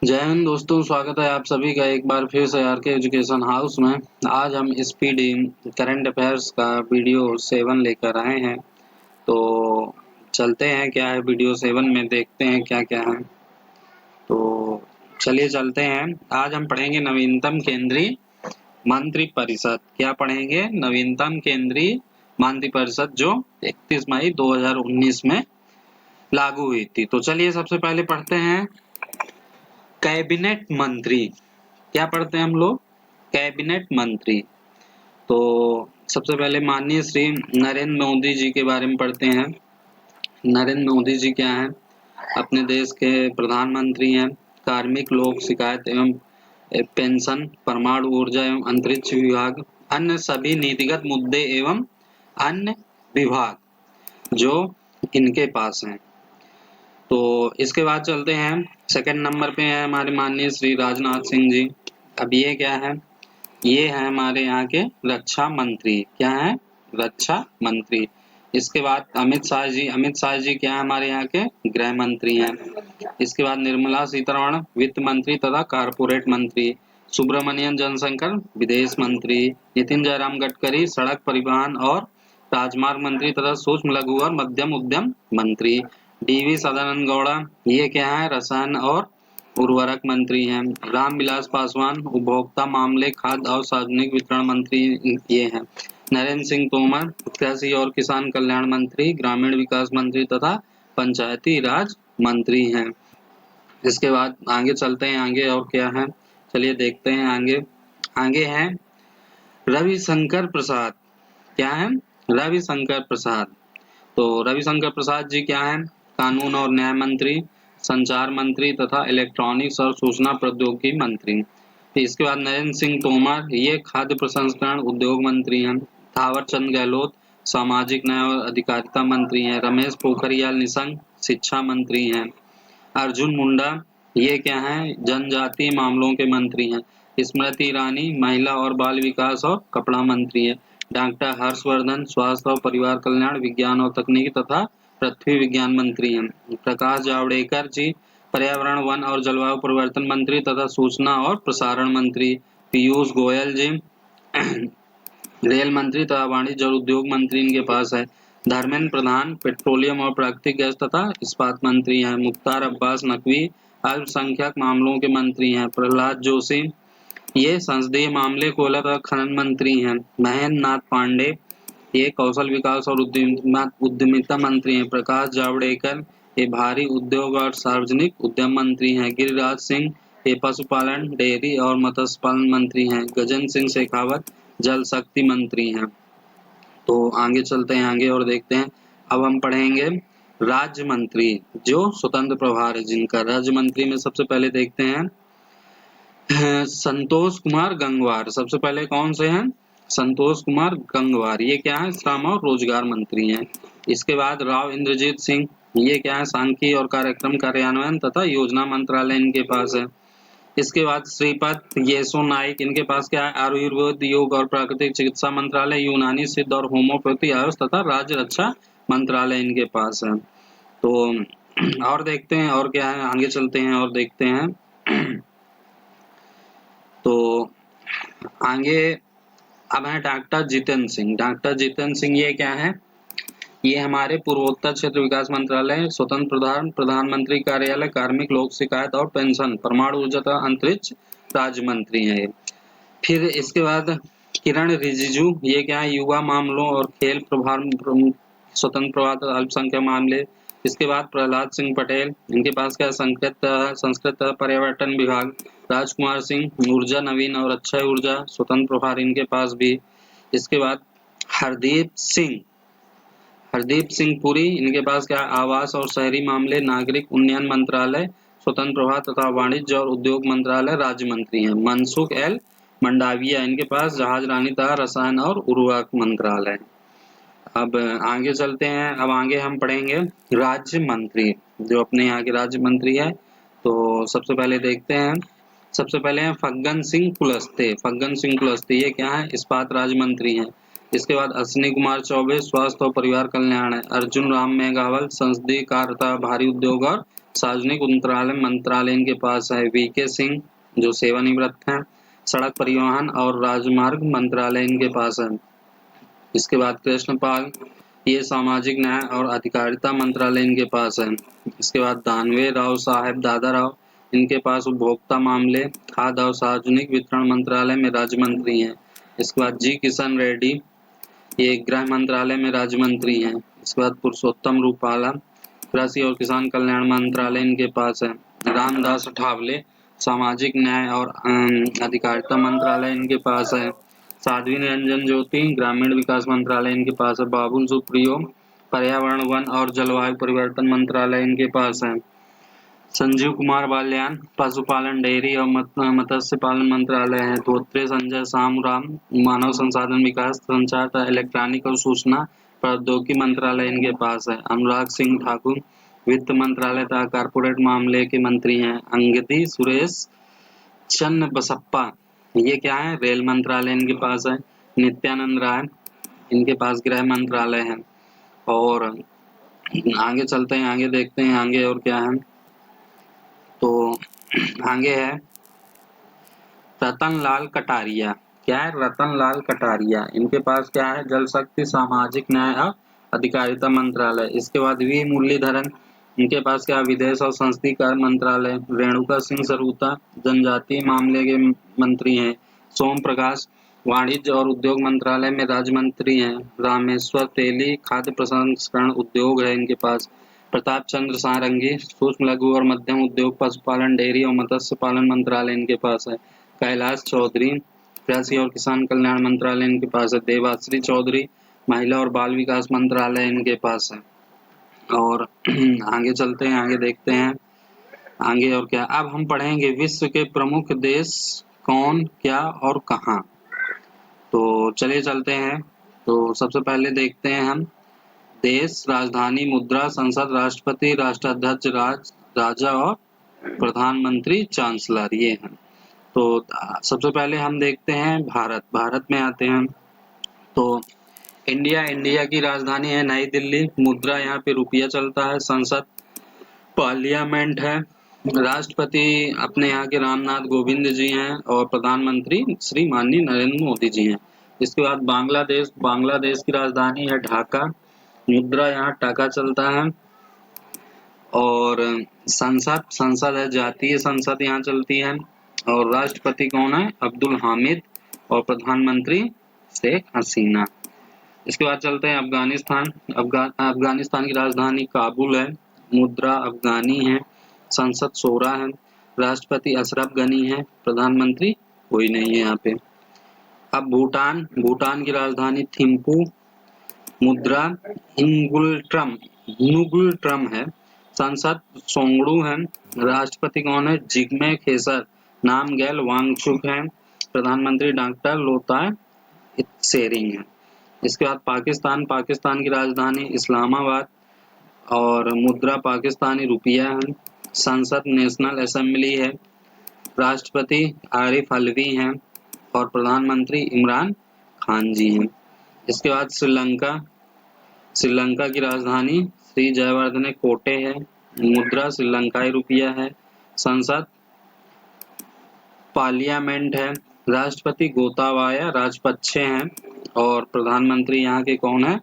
जय हिंद दोस्तों, स्वागत है आप सभी का एक बार फिर से आर के एजुकेशन हाउस में। आज हम स्पीडी करंट अफेयर्स का वीडियो 7 लेकर आए हैं। तो चलते हैं, क्या है वीडियो 7 में, देखते हैं क्या क्या है। तो चलिए चलते हैं। आज हम पढ़ेंगे नवीनतम केंद्रीय मंत्रिपरिषद। क्या पढ़ेंगे? नवीनतम केंद्रीय मंत्रिपरिषद जो 31 मई 2019 में लागू हुई थी। तो चलिए सबसे पहले पढ़ते हैं कैबिनेट मंत्री। क्या पढ़ते हैं हम लोग? कैबिनेट मंत्री। तो सबसे पहले माननीय श्री नरेंद्र मोदी जी के बारे में पढ़ते हैं। नरेंद्र मोदी जी क्या हैं? अपने देश के प्रधानमंत्री हैं। कार्मिक, लोक शिकायत एवं पेंशन, परमाणु ऊर्जा एवं अंतरिक्ष विभाग, अन्य सभी नीतिगत मुद्दे एवं अन्य विभाग जो इनके पास हैं। तो इसके बाद चलते हैं, सेकंड नंबर पे है हमारे माननीय श्री राजनाथ सिंह जी। अब ये क्या है? ये है हमारे यहाँ के रक्षा मंत्री। क्या है? रक्षा मंत्री। इसके बाद अमित शाह जी। अमित शाह जी क्या है? हमारे यहाँ के गृह मंत्री हैं। इसके बाद निर्मला सीतारमण वित्त मंत्री तथा कारपोरेट मंत्री। सुब्रमण्यम जयशंकर विदेश मंत्री। नितिन जयराम गडकरी सड़क परिवहन और राजमार्ग मंत्री तथा सूक्ष्म लघु और मध्यम उद्यम मंत्री। डीवी सदानंद गौड़ा ये क्या है? रसायन और उर्वरक मंत्री हैं। रामविलास पासवान उपभोक्ता मामले, खाद्य और सार्वजनिक वितरण मंत्री ये हैं। नरेंद्र सिंह तोमर कृषि और किसान कल्याण मंत्री, ग्रामीण विकास मंत्री तथा पंचायती राज मंत्री हैं। इसके बाद आगे चलते हैं, आगे और क्या है चलिए देखते हैं। आगे आगे है रविशंकर प्रसाद। क्या है? रविशंकर प्रसाद। तो रविशंकर प्रसाद जी क्या है? कानून और न्याय मंत्री, संचार मंत्री तथा इलेक्ट्रॉनिक्स और सूचना प्रौद्योगिकी मंत्री। इसके बाद नरेंद्र सिंह तोमर ये खाद्य प्रसंस्करण उद्योग मंत्री हैं। थावर चंद गहलोत सामाजिक न्याय और अधिकारिता मंत्री हैं। रमेश पोखरियाल निशंक शिक्षा मंत्री हैं। अर्जुन मुंडा ये क्या है? जनजातीय मामलों के मंत्री हैं। स्मृति ईरानी महिला और बाल विकास और कपड़ा मंत्री है। डॉक्टर हर्षवर्धन स्वास्थ्य और परिवार कल्याण, विज्ञान और तकनीकी तथा पृथ्वी विज्ञान मंत्री हैं। प्रकाश जावड़ेकर जी पर्यावरण, वन और जलवायु परिवर्तन मंत्री तथा सूचना और प्रसारण मंत्री। पीयूष गोयल जी रेल मंत्री तथा वाणिज्य और उद्योग मंत्री इनके पास है। धर्मेंद्र प्रधान पेट्रोलियम और प्राकृतिक गैस तथा इस्पात मंत्री हैं। मुख्तार अब्बास नकवी अल्पसंख्यक मामलों के मंत्री हैं। प्रहलाद जोशी ये संसदीय मामले, कोयला तथा खनन मंत्री हैं। महेंद्र नाथ पांडे ये कौशल विकास और उद्यमिता मंत्री हैं। प्रकाश जावड़ेकर ये भारी उद्योग और सार्वजनिक उद्यम मंत्री हैं। गिरिराज सिंह ये पशुपालन, डेयरी और मत्स्य पालन मंत्री हैं। गजेंद्र सिंह शेखावत जल शक्ति मंत्री हैं। तो आगे चलते हैं, आगे और देखते हैं। अब हम पढ़ेंगे राज्य मंत्री जो स्वतंत्र प्रभार है जिनका। राज्य मंत्री में सबसे पहले देखते हैं संतोष कुमार गंगवार। सबसे पहले कौन से हैं? संतोष कुमार गंगवार ये क्या है? श्रम और रोजगार मंत्री हैं। इसके बाद राव इंद्रजीत सिंह ये क्या है? सांख्यिकी और कार्यक्रम कार्यान्वयन तथा योजना मंत्रालय इनके पास है। इसके बाद श्रीपद येसो नाइक इनके पास क्या है? आयुर्वेद, योग और प्राकृतिक चिकित्सा मंत्रालय, यूनानी, सिद्ध और होम्योपैथी आयुष तथा राज्य रक्षा मंत्रालय इनके पास है। तो और देखते हैं और क्या है, आगे चलते हैं और देखते हैं। तो आगे अब है डॉक्टर जितेंद्र सिंह। डॉक्टर जितेंद्र सिंह ये क्या है? ये हमारे पूर्वोत्तर क्षेत्र विकास मंत्रालय, स्वतंत्र प्रधान, प्रधानमंत्री कार्यालय, कार्मिक, लोक शिकायत और पेंशन, परमाणु ऊर्जा तथा अंतरिक्ष राज्य मंत्री हैं। फिर इसके बाद किरण रिजिजू ये क्या है? युवा मामलों और खेल प्रभार, स्वतंत्र प्रभार तथा अल्पसंख्यक मामले। इसके बाद प्रहलाद सिंह पटेल इनके पास क्या? संस्कृत पर्यटन विभाग। राजकुमार सिंह ऊर्जा, नवीन और अक्षय ऊर्जा स्वतंत्र प्रभार इनके पास भी। इसके बाद हरदीप सिंह पुरी इनके पास क्या? आवास और शहरी मामले, नागरिक उन्नयन मंत्रालय स्वतंत्र प्रभार तथा वाणिज्य और उद्योग मंत्रालय राज्य मंत्री हैं। मनसुख एल मंडाविया इनके पास जहाज रानी तथा रसायन और उर्वरक मंत्रालय। अब आगे चलते हैं। अब आगे हम पढ़ेंगे राज्य मंत्री जो अपने यहाँ के राज्य मंत्री है। तो सबसे पहले देखते हैं, सबसे पहले हैं फग्गन सिंह कुलस्ते। फग्गन सिंह कुलस्ते ये क्या है? इस्पात राज्य मंत्री हैं। इसके बाद अश्विनी कुमार चौबे स्वास्थ्य और परिवार कल्याण है। अर्जुन राम मेघवाल संसदीय कार्य तथा भारी उद्योग और सार्वजनिक मंत्रालय इनके पास है वीके सिंह जो सेवानिवृत्त हैं। सड़क परिवहन और राजमार्ग मंत्रालय इनके पास है। इसके बाद कृष्णपाल, ये सामाजिक न्याय और अधिकारिता मंत्रालय इनके पास है। इसके बाद दानवे राव साहेब दादाराव, इनके पास उपभोक्ता मामले, खाद्य और सार्वजनिक वितरण मंत्रालय में राज्य मंत्री हैं। इसके बाद जी किशन रेड्डी, ये गृह मंत्रालय में राज्य मंत्री हैं। इसके बाद पुरुषोत्तम रूपाला, कृषि और किसान कल्याण मंत्रालय इनके पास है। रामदास अठावले, सामाजिक न्याय और अधिकारिता मंत्रालय इनके पास है। साध्वी निरंजन ज्योति, ग्रामीण विकास मंत्रालय इनके पास है। बाबुल सुप्रियो, पर्यावरण वन और जलवायु परिवर्तन मंत्रालय इनके पास है। संजीव कुमार बाल्यान, पशुपालन डेयरी और मत्स्य पालन मंत्रालय है। धोत्रे संजय सामराम, मानव संसाधन विकास, संचार तथा इलेक्ट्रॉनिक और सूचना प्रौद्योगिकी मंत्रालय इनके पास है। अनुराग सिंह ठाकुर, वित्त मंत्रालय तथा कारपोरेट मामले के मंत्री हैं। अंगदी सुरेश चन्न बसप्पा, ये क्या है, रेल मंत्रालय इनके पास है। नित्यानंद राय, इनके पास गृह मंत्रालय है। और आगे चलते हैं, आगे देखते हैं आगे और क्या है। तो आगे है रतनलाल कटारिया। क्या है, रतनलाल कटारिया, इनके पास क्या है, जल शक्ति, सामाजिक न्याय और अधिकारिता मंत्रालय। इसके बाद वी मुरलीधरन, इनके पास क्या, विदेश और संसदीय कार्य मंत्रालय। रेणुका सिंह सरूता, जनजातीय मामले के मंत्री हैं। सोम प्रकाश, वाणिज्य और उद्योग मंत्रालय में राज्य मंत्री हैं। रामेश्वर तेली, खाद्य प्रसंस्करण उद्योग है इनके पास। प्रताप चंद्र सारंगी, सूक्ष्म लघु और मध्यम उद्योग, पशुपालन डेयरी और मत्स्य पालन मंत्रालय इनके पास है। कैलाश चौधरी, कृषि और किसान कल्याण मंत्रालय इनके पास है। देवाश्री चौधरी, महिला और बाल विकास मंत्रालय इनके पास है। और आगे चलते हैं, आगे देखते हैं आगे और क्या। अब हम पढ़ेंगे विश्व के प्रमुख देश कौन, क्या और कहाँ। तो चलिए चलते हैं। तो सबसे पहले देखते हैं हम देश, राजधानी, मुद्रा, संसद, राष्ट्रपति, राष्ट्राध्यक्ष, राजा और प्रधानमंत्री, चांसलर, ये हैं। तो सबसे पहले हम देखते हैं भारत में आते हैं। तो इंडिया की राजधानी है नई दिल्ली। मुद्रा यहाँ पे रुपया चलता है। संसद पार्लियामेंट है। राष्ट्रपति अपने यहाँ के रामनाथ कोविंद जी हैं और प्रधानमंत्री श्री माननीय नरेंद्र मोदी जी हैं। इसके बाद बांग्लादेश की राजधानी है ढाका। मुद्रा यहाँ टाका चलता है। और संसद है जातीय संसद यहाँ चलती है। और राष्ट्रपति कौन है, अब्दुल हामिद। और प्रधानमंत्री शेख हसीना। इसके बाद चलते हैं अफगानिस्तान। अफगानिस्तान की राजधानी काबुल है। मुद्रा अफगानी है। संसद शोरा है। राष्ट्रपति अशरफ गनी है। प्रधानमंत्री कोई नहीं है यहाँ पे। अब भूटान की राजधानी थिम्पू। मुद्रा नुगुलट्रम है। संसद सोंगड़ू है। राष्ट्रपति कौन है, जिग्मे खेसर नामग्याल वांगचुक है। प्रधानमंत्री डॉक्टर लोताय त्सेरिंग है। इसके बाद पाकिस्तान की राजधानी इस्लामाबाद। और मुद्रा पाकिस्तानी रुपया है। संसद नेशनल असेंबली है। राष्ट्रपति आरिफ अलवी हैं और प्रधानमंत्री इमरान खान जी हैं। इसके बाद श्रीलंका की राजधानी श्री जयवर्धने कोटे है। मुद्रा श्रीलंकाई रुपया है। संसद पार्लियामेंट है। राष्ट्रपति गोताबाया राजपक्षे हैं और प्रधानमंत्री यहाँ के कौन है,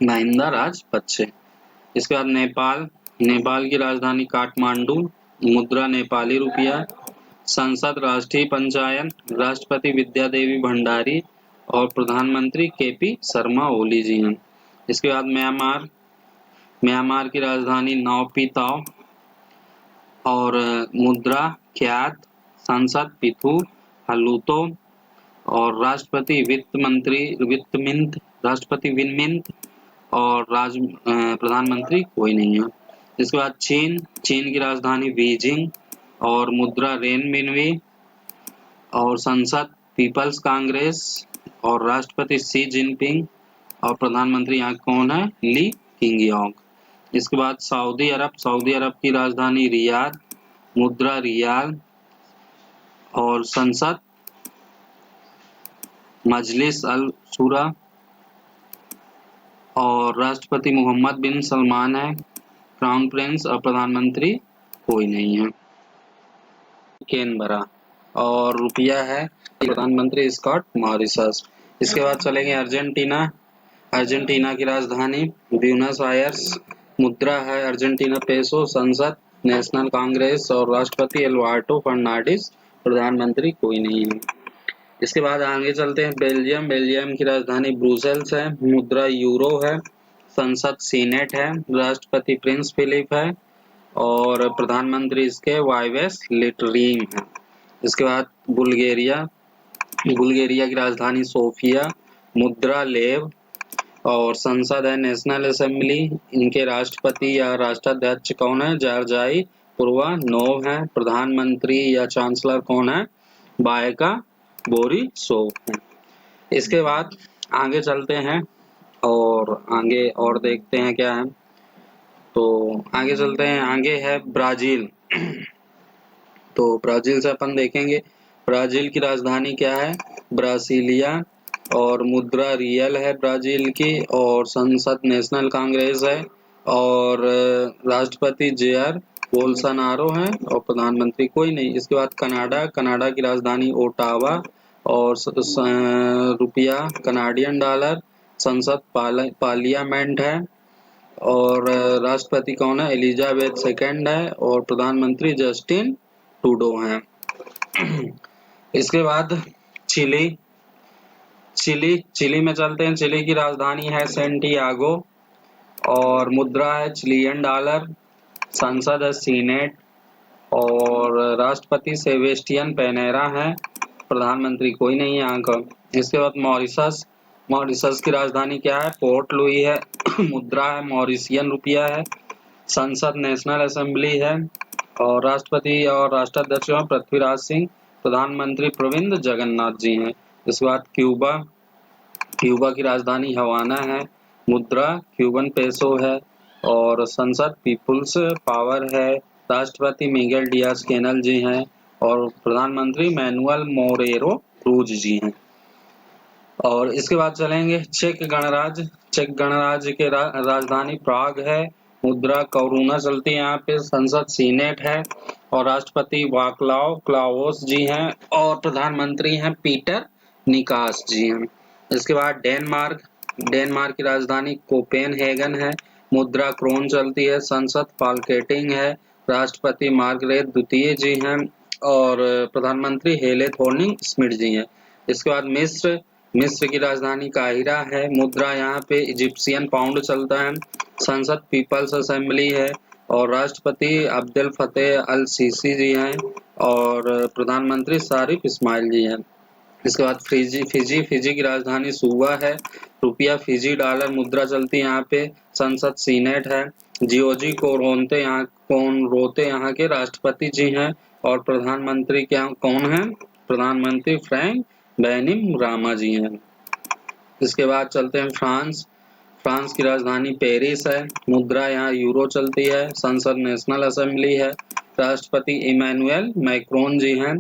महिंदा राजपक्षे। इसके बाद नेपाल की राजधानी काठमांडू। मुद्रा नेपाली रुपया। संसद राष्ट्रीय पंचायत। राष्ट्रपति विद्या देवी भंडारी और प्रधानमंत्री केपी शर्मा ओली जी हैं। इसके बाद म्यांमार की राजधानी नौपिताव और मुद्रा क्यात। संसद पिथु हलूतो और राष्ट्रपति राष्ट्रपति विनमिंत और प्रधानमंत्री कोई नहीं है। इसके बाद चीन की राजधानी बीजिंग और मुद्रा रेनमिनवी और संसद पीपल्स कांग्रेस और राष्ट्रपति शी जिनपिंग और प्रधानमंत्री यहाँ कौन है, ली किंगयोंग। इसके बाद सऊदी अरब की राजधानी रियाद। मुद्रा रियाल और संसद मजलिस अल शूरा और राष्ट्रपति मोहम्मद बिन सलमान है, क्राउन प्रिंस और प्रधानमंत्री कोई नहीं है। कैनबरा और रुपया है प्रधानमंत्री स्कॉट मॉरिसस। इसके बाद चलेंगे अर्जेंटीना। अर्जेंटीना की राजधानी ब्यूनस आयर्स। मुद्रा है अर्जेंटीना पेसो। संसद नेशनल कांग्रेस और राष्ट्रपति एल्वार्डो फर्नांडिस। प्रधानमंत्री कोई नहीं है। इसके बाद आगे चलते हैं बेल्जियम। बेल्जियम की राजधानी ब्रुसेल्स है। मुद्रा यूरो है। संसद सीनेट है। राष्ट्रपति प्रिंस फिलिप है और प्रधानमंत्री इसके वाइवेस लिटरीम है। इसके बाद बुल्गारिया। बुल्गारिया की राजधानी सोफिया। मुद्रा लेव और संसद है नेशनल असेंबली। इनके राष्ट्रपति या राष्ट्राध्यक्ष कौन है? जॉर्जाई पुरवानोव है। प्रधानमंत्री या चांसलर कौन है? बायका बोरिसोव है। इसके बाद आगे चलते हैं और आगे और देखते हैं क्या है। तो आगे चलते हैं, आगे है ब्राजील। तो ब्राजील से अपन देखेंगे ब्राजील की राजधानी क्या है? ब्रासिलिया और मुद्रा रियल है ब्राजील की और संसद नेशनल कांग्रेस है और राष्ट्रपति जेआर बोल्सोनारो है और प्रधानमंत्री कोई नहीं। इसके बाद कनाडा। कनाडा की राजधानी ओटावा और रुपया कनाडियन डॉलर। संसद पार्लियामेंट है और राष्ट्रपति कौन है? एलिजाबेथ सेकंड है और प्रधानमंत्री जस्टिन ट्रूडो है। इसके बाद चिली। चिली में चलते हैं। चिली की राजधानी है सेंटियागो और मुद्रा है चिलियन डॉलर। संसद है सीनेट और राष्ट्रपति सेबेस्टियन पेनेरा है। प्रधानमंत्री कोई नहीं है यहाँ का। इसके बाद मॉरिशस। मॉरिशस की राजधानी क्या है? पोर्ट लुई है। मुद्रा है मॉरिशियन रुपया है। संसद नेशनल असेंबली है और राष्ट्रपति और राष्ट्राध्यक्ष पृथ्वीराज सिंह। प्रधानमंत्री प्रविंद जगन्नाथ जी हैं। इसके बाद क्यूबा। क्यूबा की राजधानी हवाना है। मुद्रा क्यूबन पेसो है और संसद पीपुल्स पावर है। राष्ट्रपति मिगेल डियाज कैनल जी हैं और प्रधानमंत्री मैनुअल मोरेरो क्रूज जी हैं। और इसके बाद चलेंगे चेक गणराज्य। चेक गणराज्य के राजधानी प्राग है। मुद्रा कोरोना चलती है यहाँ पे। संसद सीनेट है और राष्ट्रपति वाक्लाव क्लावोस जी हैं और प्रधानमंत्री हैं पीटर निकास जी हैं। इसके बाद डेनमार्क। डेनमार्क की राजधानी कोपेनहेगन है। मुद्रा क्रोन चलती है। संसद फाल्केटिंग है। राष्ट्रपति मार्गरेट द्वितीय जी हैं और प्रधानमंत्री हेले थोर्निंग स्मिट जी हैं। इसके बाद मिस्र। मिस्र की राजधानी काहिरा है। मुद्रा यहाँ पे इजिप्शियन पाउंड चलता है। संसद पीपल्स असेंबली है और राष्ट्रपति अब्देल फतेह अल सीसी जी हैं और प्रधानमंत्री सारिफ इस्माइल जी हैं। इसके बाद फिजी की राजधानी सुवा है। रुपया फिजी डॉलर मुद्रा चलती है यहाँ पे। संसद सीनेट है। जियोजी कोनरोते यहाँ के राष्ट्रपति जी हैं और प्रधानमंत्री क्या कौन है? प्रधानमंत्री फ्रैंक बैनिमरामा जी हैं। इसके बाद चलते हैं फ्रांस। फ्रांस की राजधानी पेरिस है। मुद्रा यहाँ यूरो चलती है। संसद नेशनल असेंबली है। राष्ट्रपति इमैनुअल मैक्रोन जी हैं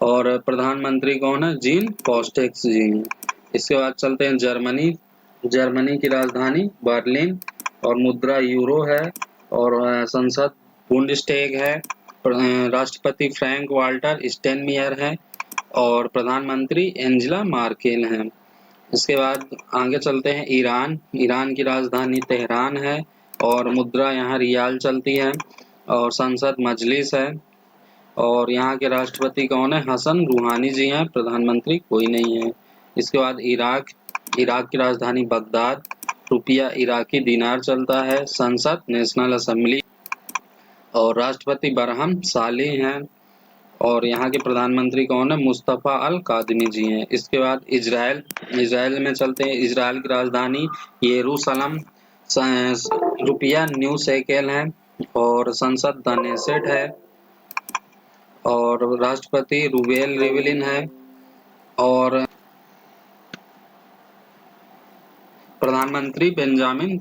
और प्रधानमंत्री कौन है? जीन कॉस्टेक्स जी हैं। इसके बाद चलते हैं जर्मनी। जर्मनी की राजधानी बर्लिन और मुद्रा यूरो है और संसद बुंडस्टैग है। राष्ट्रपति फ्रैंक वाल्टर स्टेनमियर है और प्रधानमंत्री एंजेला मार्केल हैं। इसके बाद आगे चलते हैं ईरान। ईरान की राजधानी तेहरान है और मुद्रा यहाँ रियाल चलती है और संसद मजलिस है और यहाँ के राष्ट्रपति कौन है? हसन रूहानी जी हैं। प्रधानमंत्री कोई नहीं है। इसके बाद इराक। इराक की राजधानी बगदाद। रुपया इराकी दिनार चलता है। संसद नेशनल असेंबली और राष्ट्रपति बरहम साली हैं और यहाँ के प्रधानमंत्री कौन है? मुस्तफ़ा अल कादमी जी हैं। इसके बाद इजराइल। इजराइल में चलते हैं। इजराइल की राजधानी यरूशलेम। रुपया न्यू शेकेल है और संसद दनेसेट है और राष्ट्रपति रूवेल रिवलिन है और प्रधानमंत्री बेंजामिन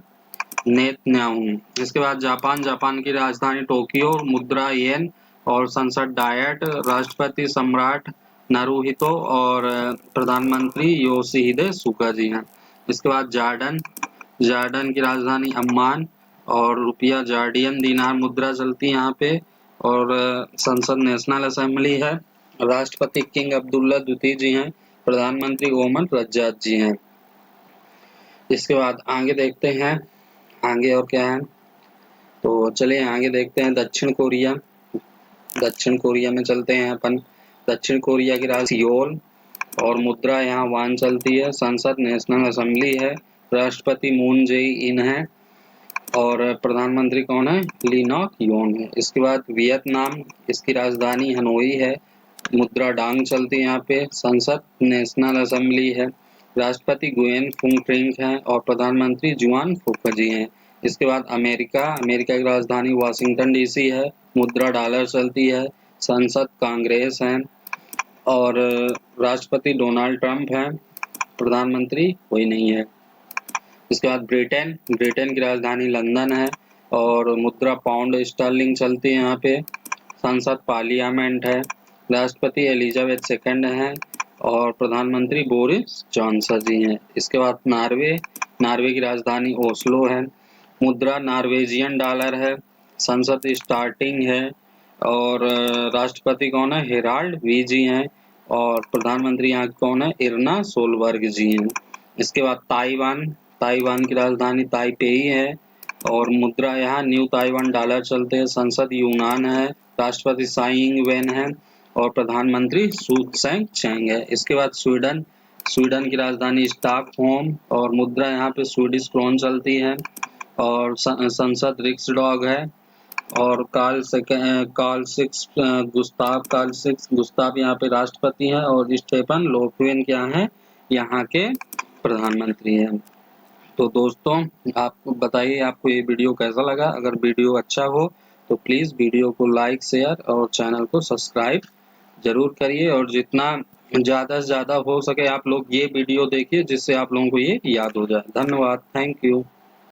नेतन्याहू। इसके बाद जापान। जापान की राजधानी टोक्यो। मुद्रा येन और संसद डायट। राष्ट्रपति सम्राट नारुहितो और प्रधानमंत्री योशिहिदे सुगा जी हैं। इसके बाद जॉर्डन। जॉर्डन की राजधानी अम्मान और रुपया जॉर्डियन दिनार मुद्रा चलती है यहाँ पे और संसद नेशनल असेंबली है। राष्ट्रपति किंग अब्दुल्ला द्वितीय जी हैं। प्रधानमंत्री ओमन रज्जाक जी हैं। इसके बाद आगे देखते हैं आगे और क्या है। तो चलिए आगे देखते हैं दक्षिण कोरिया। दक्षिण कोरिया में चलते हैं अपन। दक्षिण कोरिया की राजधानी सियोल और मुद्रा यहाँ वान चलती है। संसद नेशनल असेंबली है। राष्ट्रपति मून जे इन है और प्रधानमंत्री कौन है? ली नॉक योन है। इसके बाद वियतनाम, इसकी राजधानी हनोई है। मुद्रा डांग चलती है यहाँ पे। संसद नेशनल असेंबली है। राष्ट्रपति गुयेन फुंग ट्रिंग है और प्रधानमंत्री जुआन फुक जी हैं। इसके बाद अमेरिका, अमेरिका की राजधानी वाशिंगटन डीसी है। मुद्रा डॉलर चलती है। संसद कांग्रेस है और राष्ट्रपति डोनाल्ड ट्रंप है। प्रधानमंत्री कोई नहीं है। इसके बाद ब्रिटेन, ब्रिटेन की राजधानी लंदन है और मुद्रा पाउंड स्टर्लिंग चलती है यहाँ पे। संसद पार्लियामेंट है। राष्ट्रपति एलिजाबेथ सेकंड हैं और प्रधानमंत्री बोरिस जॉनसन जी हैं। इसके बाद नॉर्वे, नॉर्वे की राजधानी ओस्लो है। मुद्रा नॉर्वेजियन डॉलर है। संसद स्टार्टिंग है और राष्ट्रपति कौन है? हेराल्ड वी जी हैं और प्रधानमंत्री यहाँ कौन है? इरना सोलबर्ग जी हैं। इसके बाद ताइवान, ताइवान की राजधानी ताइपेई है और मुद्रा यहाँ न्यू ताइवान डॉलर चलते हैं। संसद यूनान है। राष्ट्रपति साई इंग वेन है और प्रधानमंत्री सू त्सेंग चेंग है। इसके बाद स्वीडन, स्वीडन की राजधानी स्टॉकहोम और मुद्रा यहाँ पे स्वीडिश क्रोन चलती है और संसद रिक्सडॉग है और गुस्ताव यहाँ पे राष्ट्रपति हैं और स्टेफन लोफवेन क्या है? यहाँ के प्रधानमंत्री हैं। तो दोस्तों आप बताइए आपको ये वीडियो कैसा लगा। अगर वीडियो अच्छा हो तो प्लीज़ वीडियो को लाइक, शेयर और चैनल को सब्सक्राइब जरूर करिए और जितना ज़्यादा से ज़्यादा हो सके आप लोग ये वीडियो देखिए जिससे आप लोगों को ये याद हो जाए। धन्यवाद, थैंक यू।